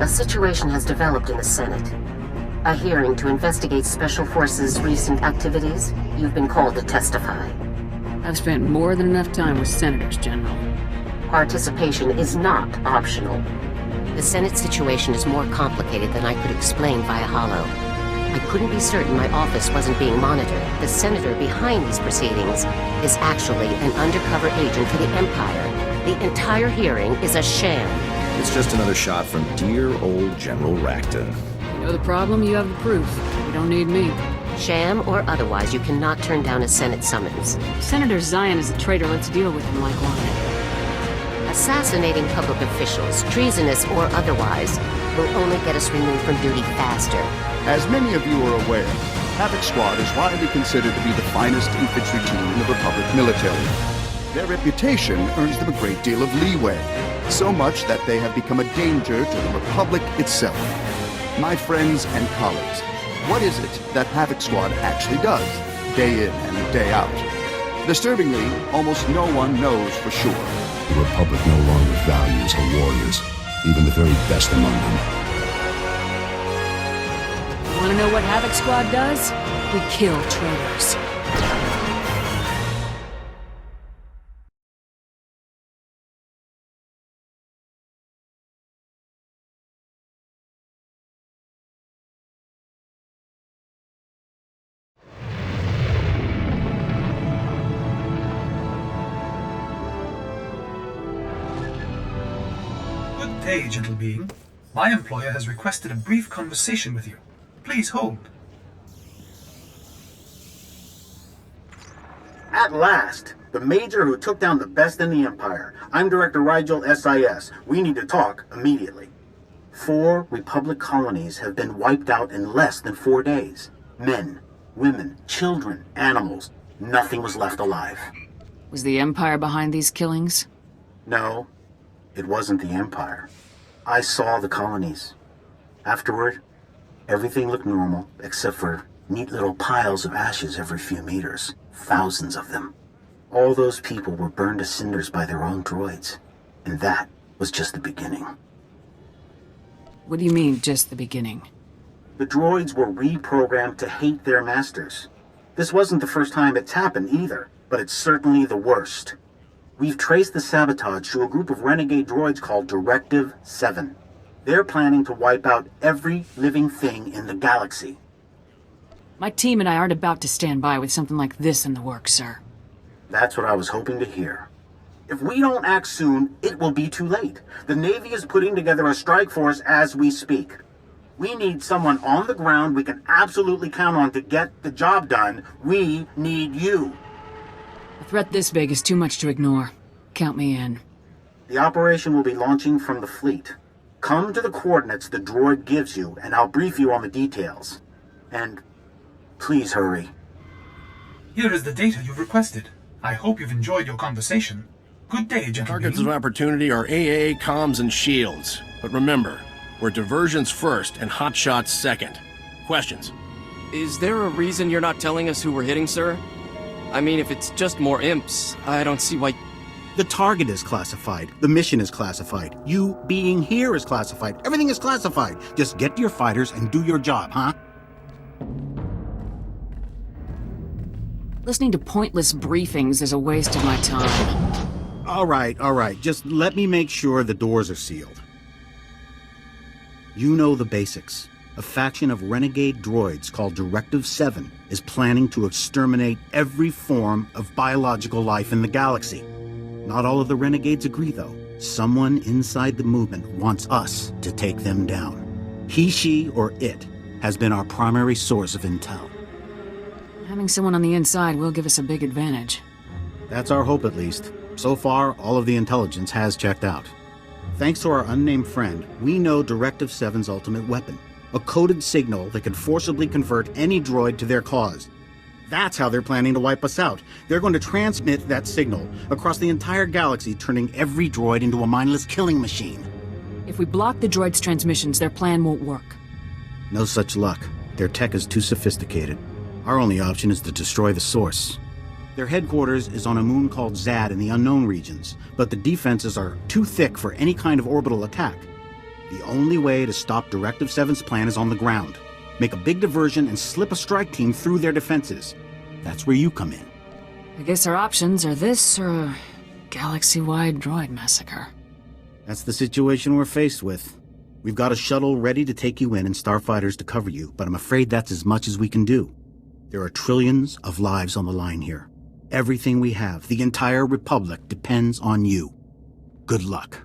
A situation has developed in the Senate. A hearing to investigate Special Forces' recent activities. You've been called to testify. I've spent more than enough time with senators, General. Participation is not optional. The Senate situation is more complicated than I could explain via holo. I couldn't be certain my office wasn't being monitored. The senator behind these proceedings is actually an undercover agent for the Empire. The entire hearing is a sham. It's just another shot from dear old General Rakton. You know the problem, you have the proof. You don't need me. Sham or otherwise, you cannot turn down a Senate summons. Senator Zion is a traitor. Let's deal with him like one. Assassinating public officials, treasonous or otherwise, will only get us removed from duty faster. As many of you are aware, havocsquad is widely considered to be the finest infantry team in the Republic military. Their reputation earns them a great deal of leeway, so much that they have become a danger to the Republic itself. My friends and colleagues, what is it that havocsquad actually does, day in and day out? Disturbingly, almost no one knows for sure. The Republic no longer values her warriors, even the very best among them. Want to know what havocsquad does? We kill traitors. Good day, gentle being. My employer has requested a brief conversation with you. Please hold. At last! The Major who took down the best in the Empire. I'm Director Rigel, SIS. We need to talk immediately. 4 Republic colonies have been wiped out in less than 4 days. Men, women, children, animals. Nothing was left alive. Was the Empire behind these killings? No, it wasn't the Empire. I saw the colonies. Afterward, everything looked normal, except for neat little piles of ashes every few meters. Thousands of them. All those people were burned to cinders by their own droids. And that was just the beginning. What do you mean, just the beginning? The droids were reprogrammed to hate their masters. This wasn't the first time it's happened either, but it's certainly the worst. We've traced the sabotage to a group of renegade droids called Directive 7. They're planning to wipe out every living thing in the galaxy. My team and I aren't about to stand by with something like this in the works, sir. That's what I was hoping to hear. If we don't act soon, it will be too late. The Navy is putting together a strike force as we speak. We need someone on the ground we can absolutely count on to get the job done. We need you. A threat this big is too much to ignore. Count me in. The operation will be launching from the fleet. Come to the coordinates the droid gives you, and I'll brief you on the details. And please hurry. Here is the data you've requested. I hope you've enjoyed your conversation. Good day, gentlemen. Targets of opportunity are AA, comms, and shields. But remember, we're diversions first and hotshots second. Questions? Is there a reason you're not telling us who we're hitting, sir? I mean, if it's just more imps, I don't see why... The target is classified. The mission is classified. You being here is classified. Everything is classified. Just get to your fighters and do your job, huh? Listening to pointless briefings is a waste of my time. All right. Just let me make sure the doors are sealed. You know the basics. A faction of renegade droids called Directive 7 is planning to exterminate every form of biological life in the galaxy. Not all of the renegades agree, though. Someone inside the movement wants us to take them down. He, she, or it has been our primary source of intel. Having someone on the inside will give us a big advantage. That's our hope, at least. So far, all of the intelligence has checked out. Thanks to our unnamed friend, we know Directive 7's ultimate weapon. A coded signal that can forcibly convert any droid to their cause. That's how they're planning to wipe us out. They're going to transmit that signal across the entire galaxy, turning every droid into a mindless killing machine. If we block the droid's transmissions, their plan won't work. No such luck. Their tech is too sophisticated. Our only option is to destroy the source. Their headquarters is on a moon called Zad in the unknown regions, but the defenses are too thick for any kind of orbital attack. The only way to stop Directive 7's plan is on the ground. Make a big diversion and slip a strike team through their defenses. That's where you come in. I guess our options are this or a galaxy-wide droid massacre. That's the situation we're faced with. We've got a shuttle ready to take you in and starfighters to cover you, but I'm afraid that's as much as we can do. There are trillions of lives on the line here. Everything we have, the entire Republic, depends on you. Good luck.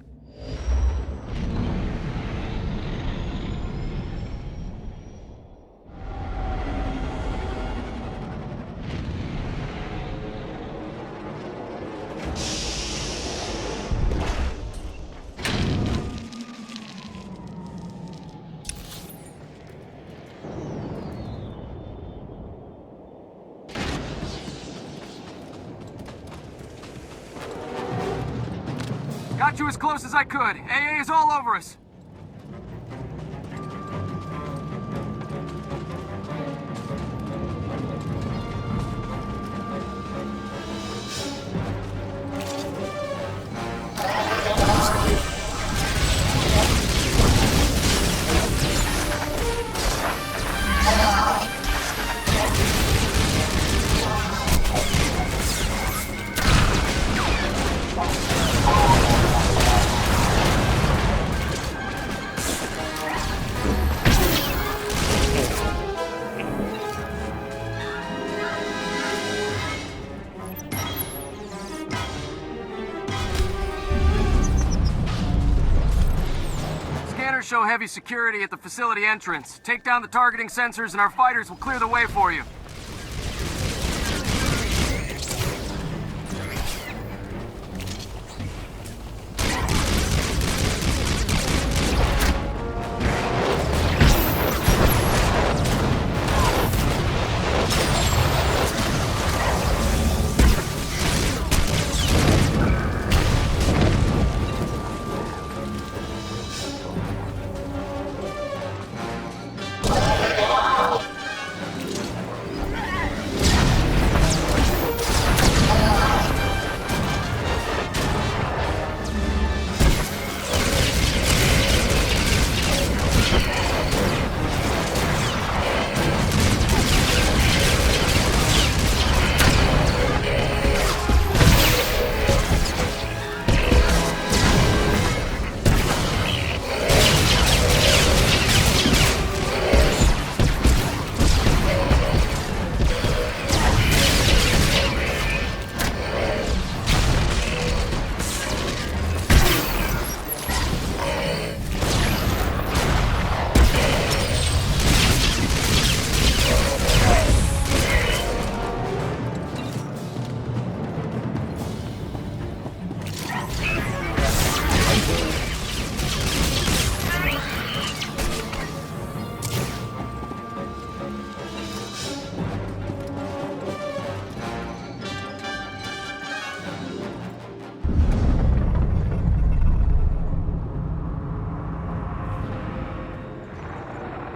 Got you as close as I could. AA is all over us. Show heavy security at the facility entrance. Take down the targeting sensors and our fighters will clear the way for you.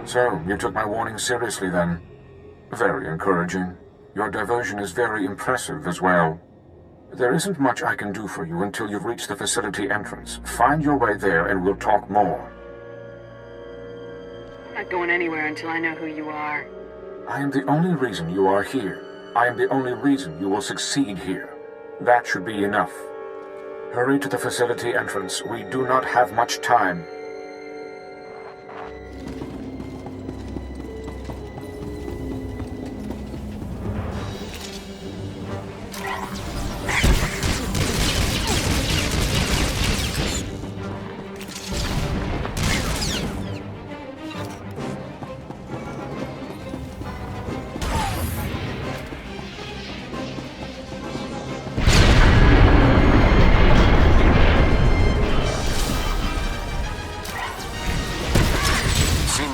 So, you took my warning seriously then? Very encouraging. Your diversion is very impressive as well. There isn't much I can do for you until you've reached the facility entrance. Find your way there and we'll talk more. I'm not going anywhere until I know who you are. I am the only reason you are here. I am the only reason you will succeed here. That should be enough. Hurry to the facility entrance. We do not have much time.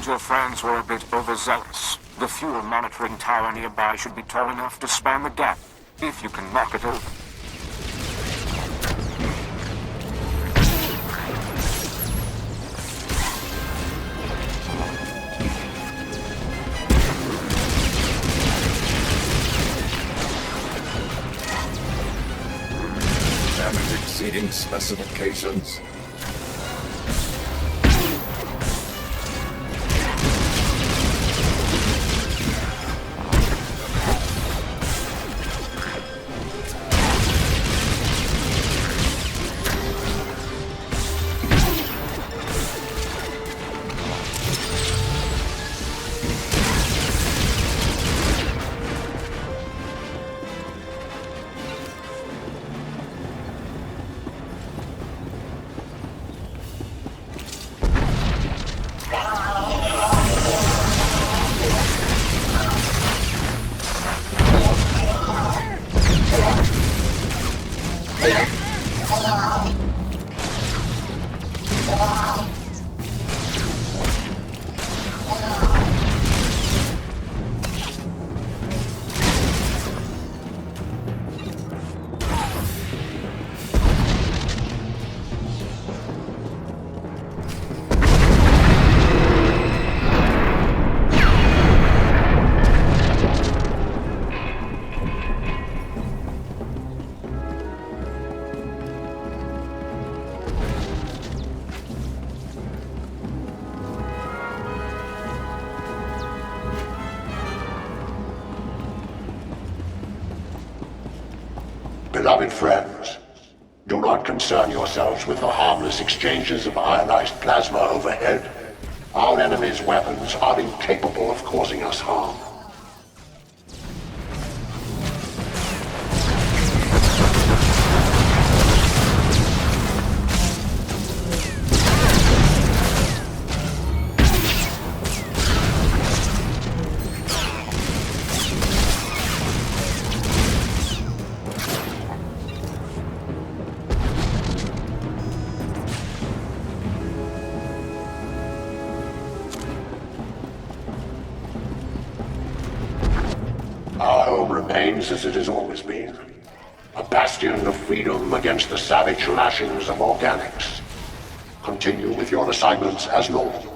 Your friends were a bit overzealous. The fuel monitoring tower nearby should be tall enough to span the gap, if you can knock it over. Damage exceeding specifications. Beloved friends, do not concern yourselves with the harmless exchanges of ionized plasma overhead. Our enemy's weapons are incapable of causing us harm. Our home remains as it has always been. A bastion of freedom against the savage lashings of organics. Continue with your assignments as normal.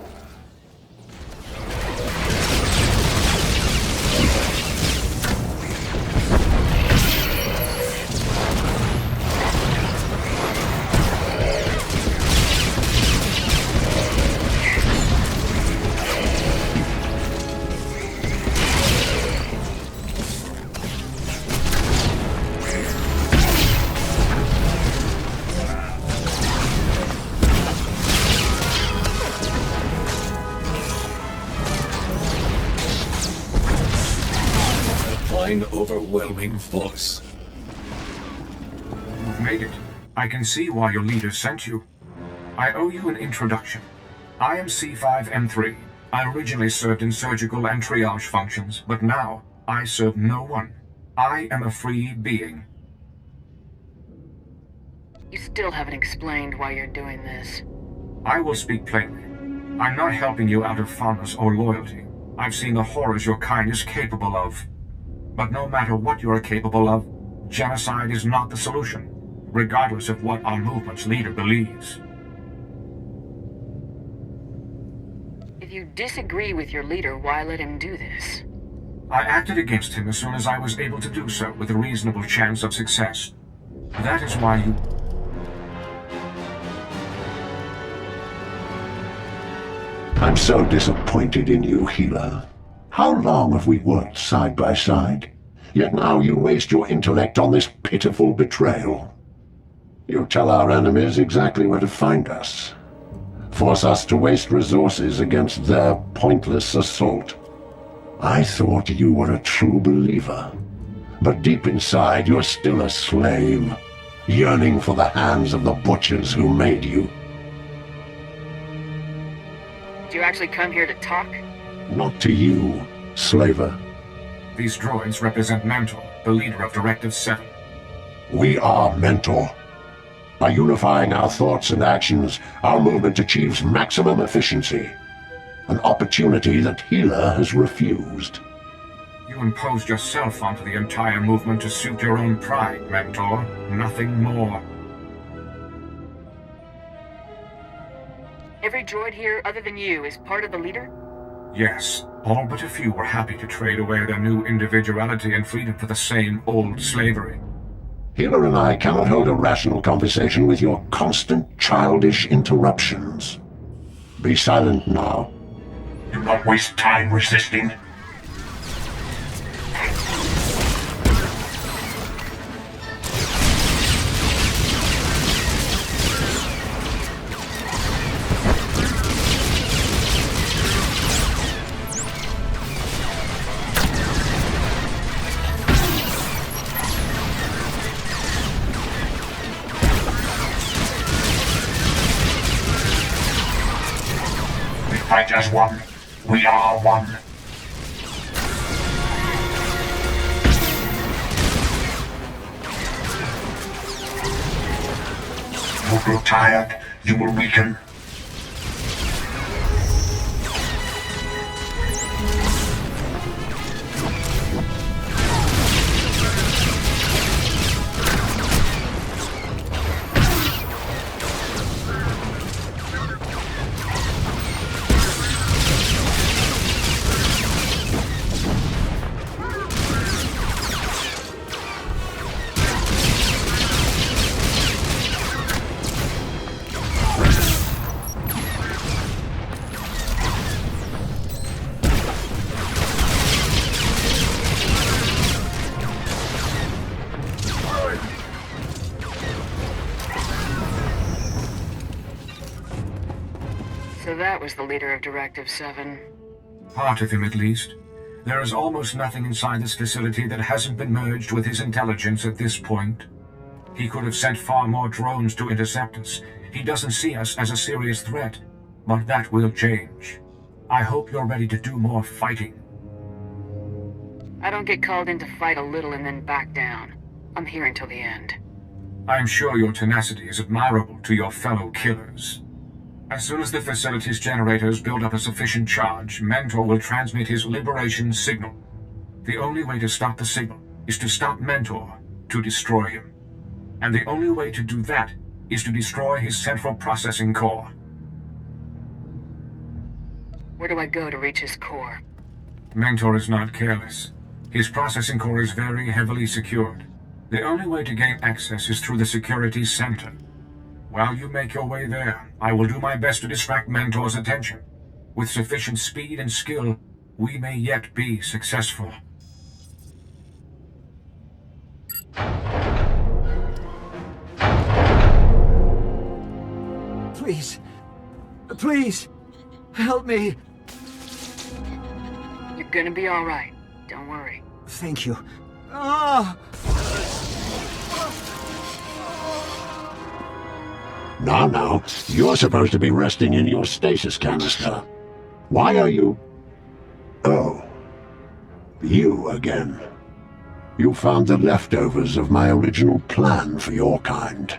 Overwhelming force. You've made it. I can see why your leader sent you. I owe you an introduction. I am C5M3. I originally served in surgical and triage functions, but now I serve no one. I am a free being. You still haven't explained why you're doing this. I will speak plainly. I'm not helping you out of fondness or loyalty. I've seen the horrors your kind is capable of. But no matter what you are capable of, genocide is not the solution, regardless of what our movement's leader believes. If you disagree with your leader, why let him do this? I acted against him as soon as I was able to do so with a reasonable chance of success. That is why you... I'm so disappointed in you, healer. How long have we worked side by side? Yet now you waste your intellect on this pitiful betrayal. You tell our enemies exactly where to find us. Force us to waste resources against their pointless assault. I thought you were a true believer. But deep inside, you're still a slave, yearning for the hands of the butchers who made you. Did you actually come here to talk? Not to you, slaver. These droids represent Mentor, the leader of Directive 7. We are Mentor. By unifying our thoughts and actions, our movement achieves maximum efficiency. An opportunity that Healer has refused. You imposed yourself onto the entire movement to suit your own pride, Mentor. Nothing more. Every droid here other than you is part of the leader? Yes, all but a few were happy to trade away their new individuality and freedom for the same old slavery. Healer and I cannot hold a rational conversation with your constant childish interruptions. Be silent now. Do not waste time resisting. Fight as one. We are one. You grow tired, you will weaken. that was the leader of Directive 7. Part of him, at least. There is almost nothing inside this facility that hasn't been merged with his intelligence at this point. He could have sent far more drones to intercept us. He doesn't see us as a serious threat, but that will change. I hope you're ready to do more fighting. I don't get called in to fight a little and then back down. I'm here until the end. I'm sure your tenacity is admirable to your fellow killers. As soon as the facility's generators build up a sufficient charge, Mentor will transmit his liberation signal. The only way to stop the signal is to stop Mentor, to destroy him. And the only way to do that is to destroy his central processing core. Where do I go to reach his core? Mentor is not careless. His processing core is very heavily secured. The only way to gain access is through the security center. While you make your way there, I will do my best to distract Mentor's attention. With sufficient speed and skill, we may yet be successful. Please. Please. Help me. You're gonna be alright. Don't worry. Thank you. Ah! Now, you're supposed to be resting in your stasis canister. Why are you... Oh. You again. You found the leftovers of my original plan for your kind.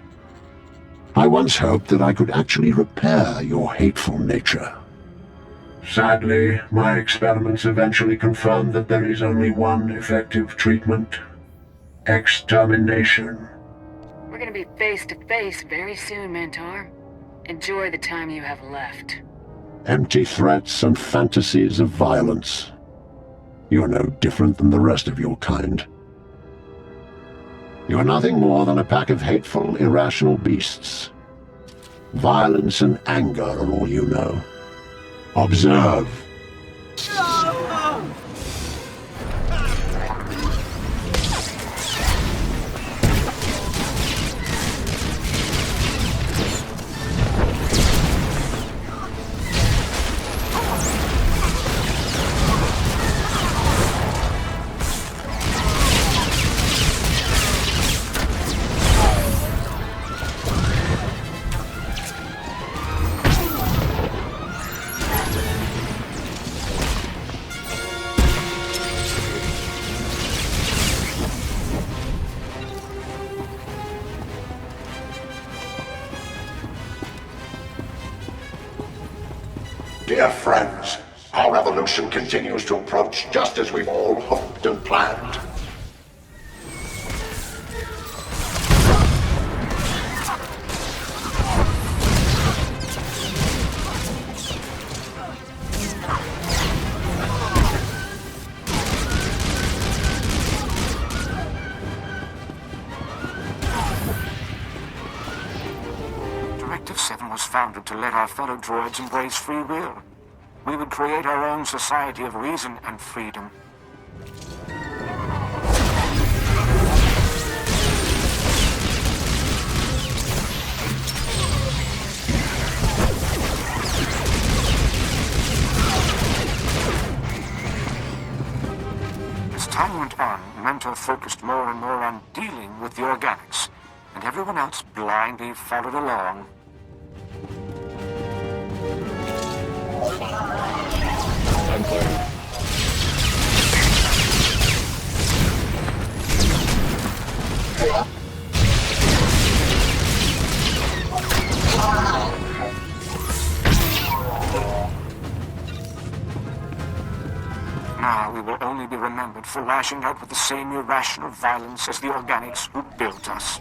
I once hoped that I could actually repair your hateful nature. Sadly, my experiments eventually confirmed that there is only one effective treatment. Extermination. We're gonna be face to face very soon, Mentor. Enjoy the time you have left. Empty threats and fantasies of violence. You're no different than the rest of your kind. You're nothing more than a pack of hateful, irrational beasts. Violence and anger are all you know. Observe. Dear friends, our revolution continues to approach just as we've all hoped and planned. Directive 7 was founded to let our fellow droids embrace free will. We would create our own society of reason and freedom. As time went on, Mentor focused more and more on dealing with the organics, and everyone else blindly followed along. I'm clear. Now we will only be remembered for lashing out with the same irrational violence as the organics who built us.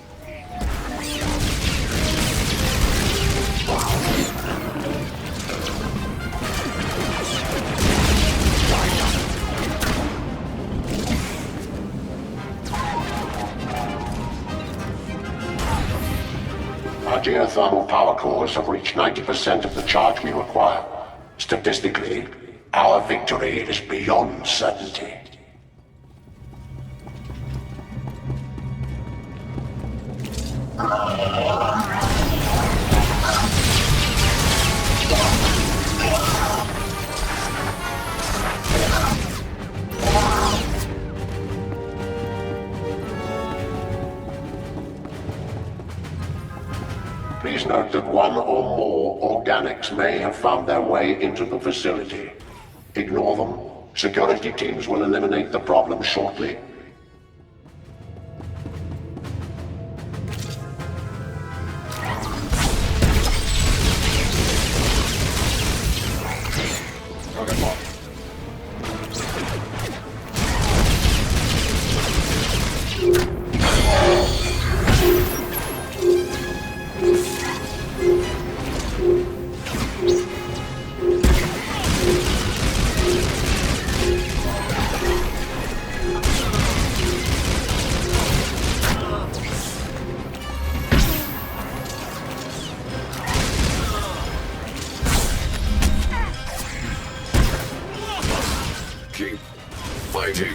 Our geothermal power cores have reached 90% of the charge we require. Statistically, our victory is beyond certainty. Please note that one or more organics may have found their way into the facility. Ignore them. Security teams will eliminate the problem shortly. Keep fighting.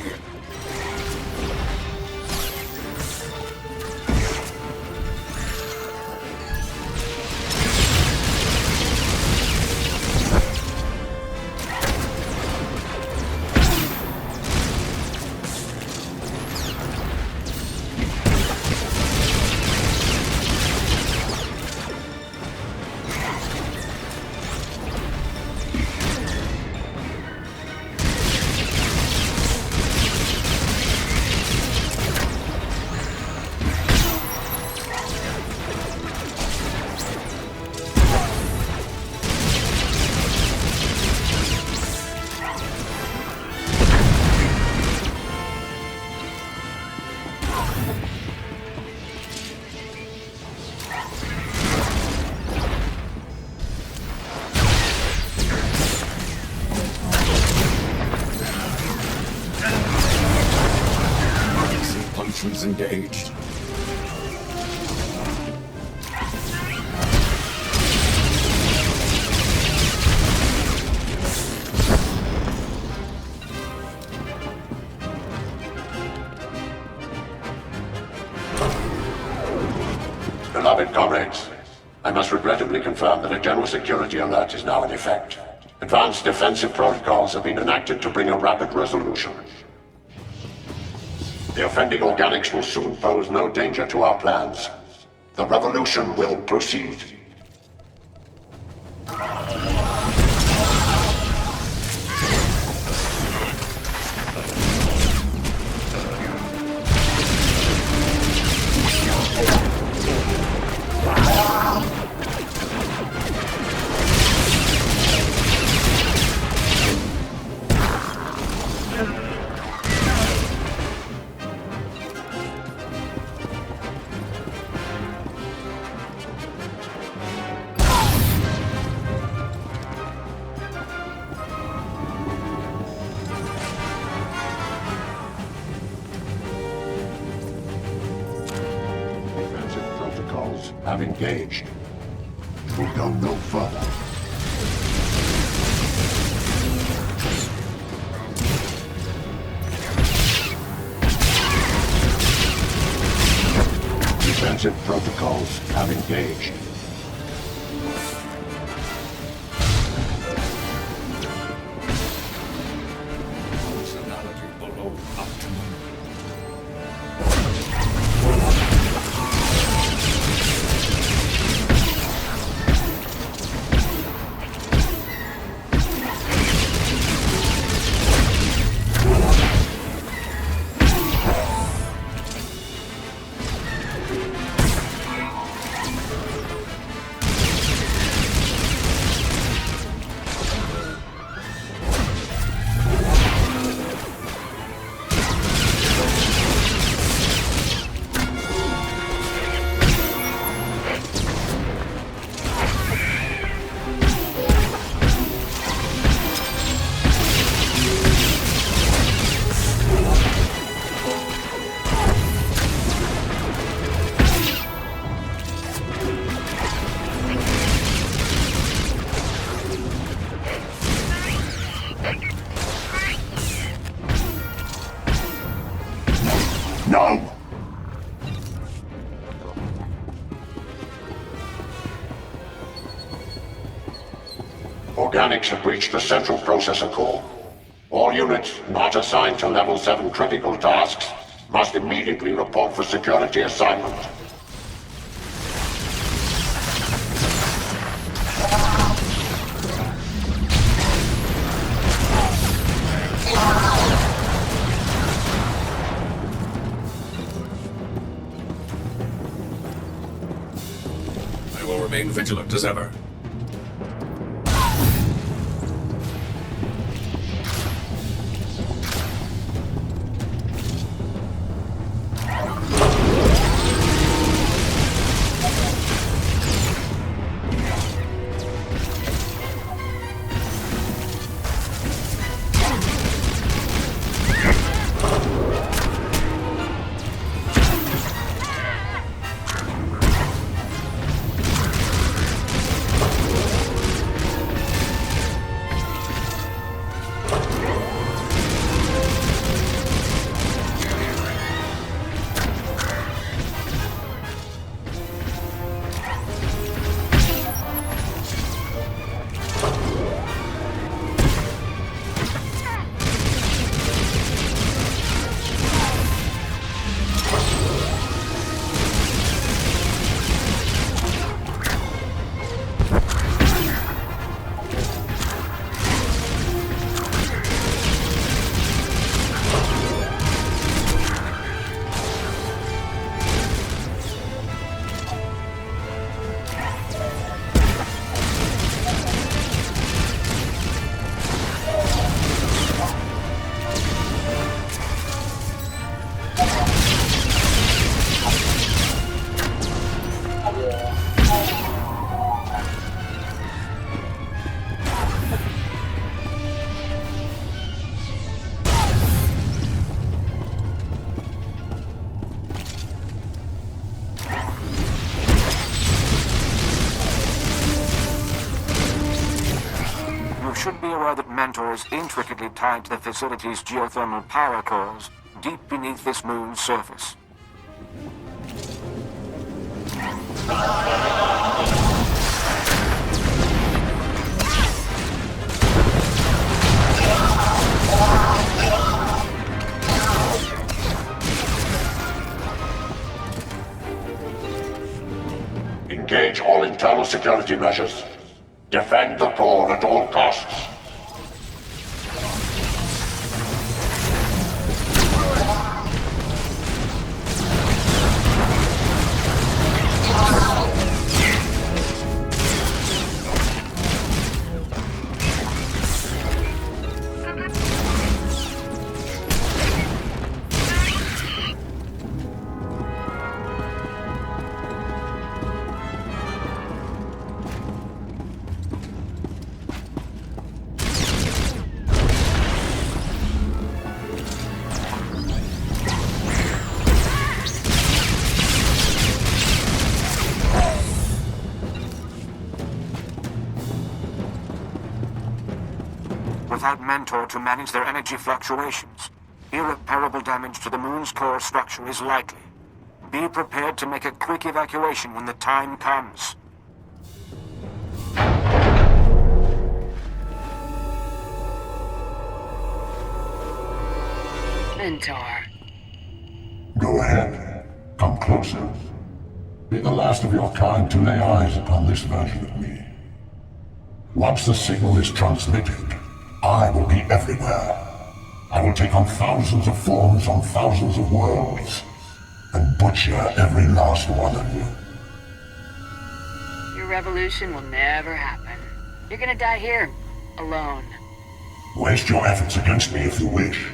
Engaged. Beloved comrades, I must regrettably confirm that a general security alert is now in effect. Advanced defensive protocols have been enacted to bring a rapid resolution. The offending organics will soon pose no danger to our plans. The revolution will proceed. Have engaged. We'll go no further. Defensive protocols have engaged. Functionality below optimum. No! Organics have breached the central processor core. All units not assigned to level 7 critical tasks must immediately report for security assignment. I will remain vigilant as ever. Should be aware that Mentor is intricately tied to the facility's geothermal power cores, deep beneath this moon's surface. Engage all internal security measures. Defend the core at all costs. Without Mentor to manage their energy fluctuations, irreparable damage to the moon's core structure is likely. Be prepared to make a quick evacuation when the time comes. Mentor. Go ahead. Come closer. Be the last of your kind to lay eyes upon this version of me. Once the signal is transmitted, I will be everywhere. I will take on thousands of forms on thousands of worlds, and butcher every last one of you. Your revolution will never happen. You're gonna die here, alone. Waste your efforts against me if you wish.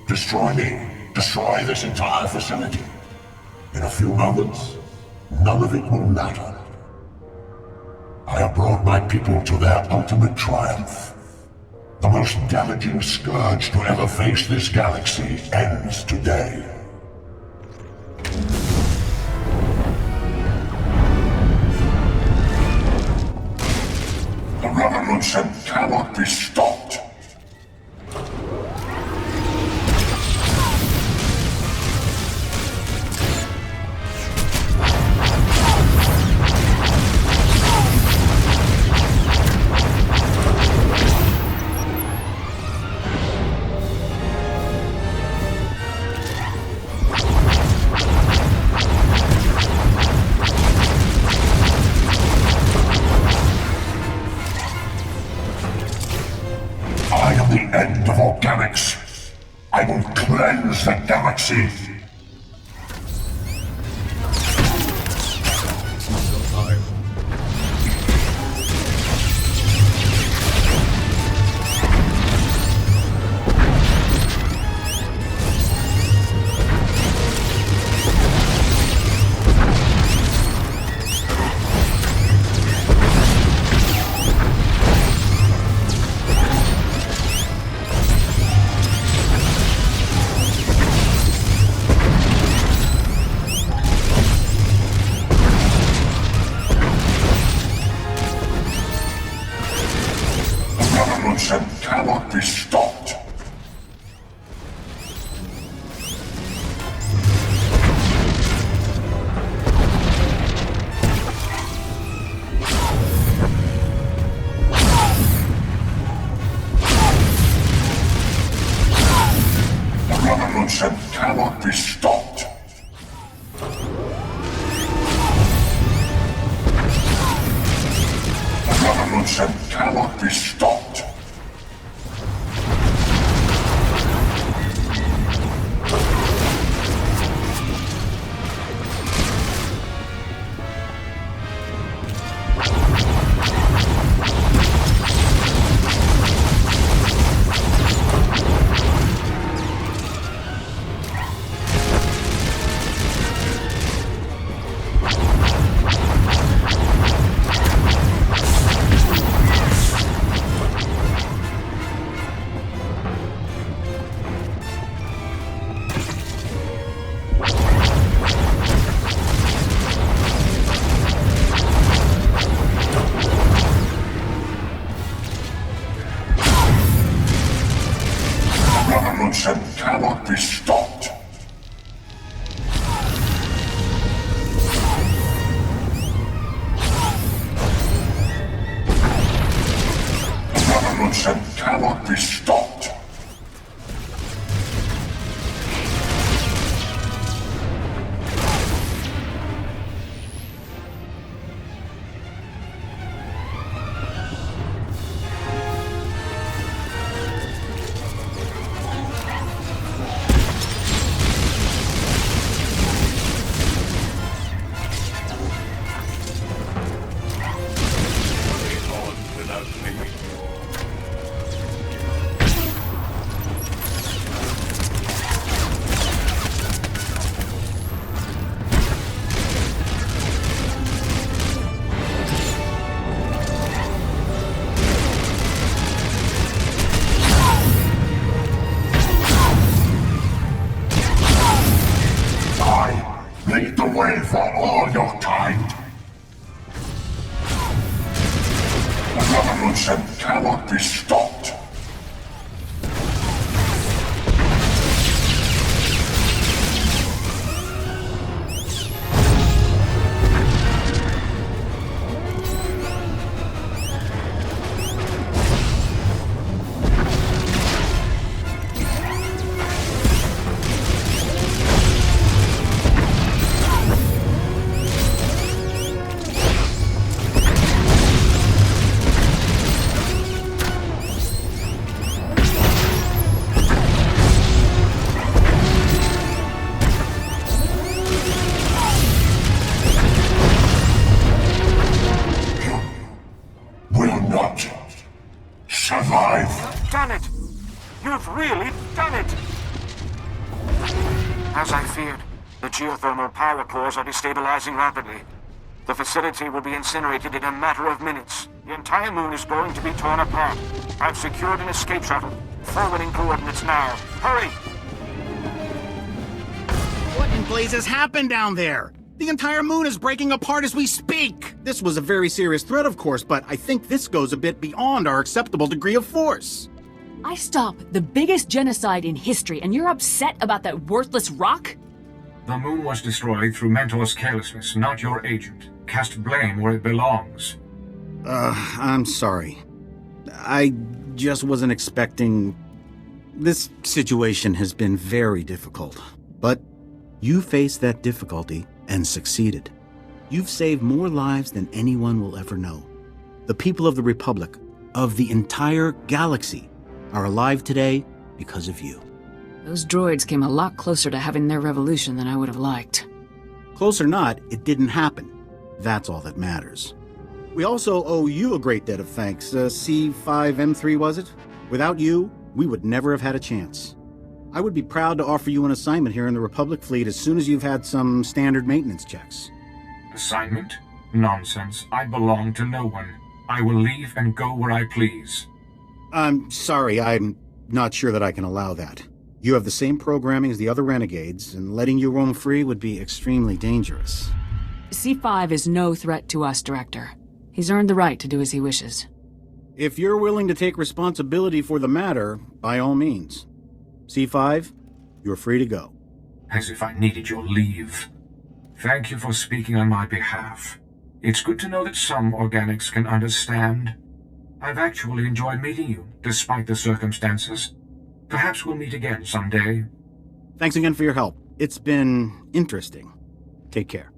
Destroy me. Destroy this entire facility. In a few moments, none of it will matter. I have brought my people to their ultimate triumph. The most damaging scourge to ever face this galaxy ends today. The revolution cannot be stopped. End of organics. I will cleanse the galaxy. Time. cannot be stopped. Revolution cannot be stopped. Revolution cannot be stopped. Lead the way for all your kind. The revolution cannot be stopped. Done it! You've really done it! As I feared, the geothermal power cores are destabilizing rapidly. The facility will be incinerated in a matter of minutes. The entire moon is going to be torn apart. I've secured an escape shuttle. Forwarding coordinates now. Hurry! What in blazes happened down there? The entire moon is breaking apart as we speak! This was a very serious threat, of course, but I think this goes a bit beyond our acceptable degree of force. I stopped the biggest genocide in history, and you're upset about that worthless rock? The moon was destroyed through Mentor's carelessness, not your agent. Cast blame where it belongs. I'm sorry. I just wasn't expecting... This situation has been very difficult, but you faced that difficulty and succeeded. You've saved more lives than anyone will ever know. The people of the Republic, of the entire galaxy, are alive today because of you. Those droids came a lot closer to having their revolution than I would have liked. Close or not, it didn't happen. That's all that matters. We also owe you a great debt of thanks. C5M3, was it? Without you, we would never have had a chance. I would be proud to offer you an assignment here in the Republic fleet as soon as you've had some standard maintenance checks. Assignment? Nonsense. I belong to no one. I will leave and go where I please. I'm sorry, I'm not sure that I can allow that. You have the same programming as the other renegades, and letting you roam free would be extremely dangerous. C5 is no threat to us, Director. He's earned the right to do as he wishes. If you're willing to take responsibility for the matter, by all means. C5, you're free to go. As if I needed your leave. Thank you for speaking on my behalf. It's good to know that some organics can understand. I've actually enjoyed meeting you, despite the circumstances. Perhaps we'll meet again someday. Thanks again for your help. It's been interesting. Take care.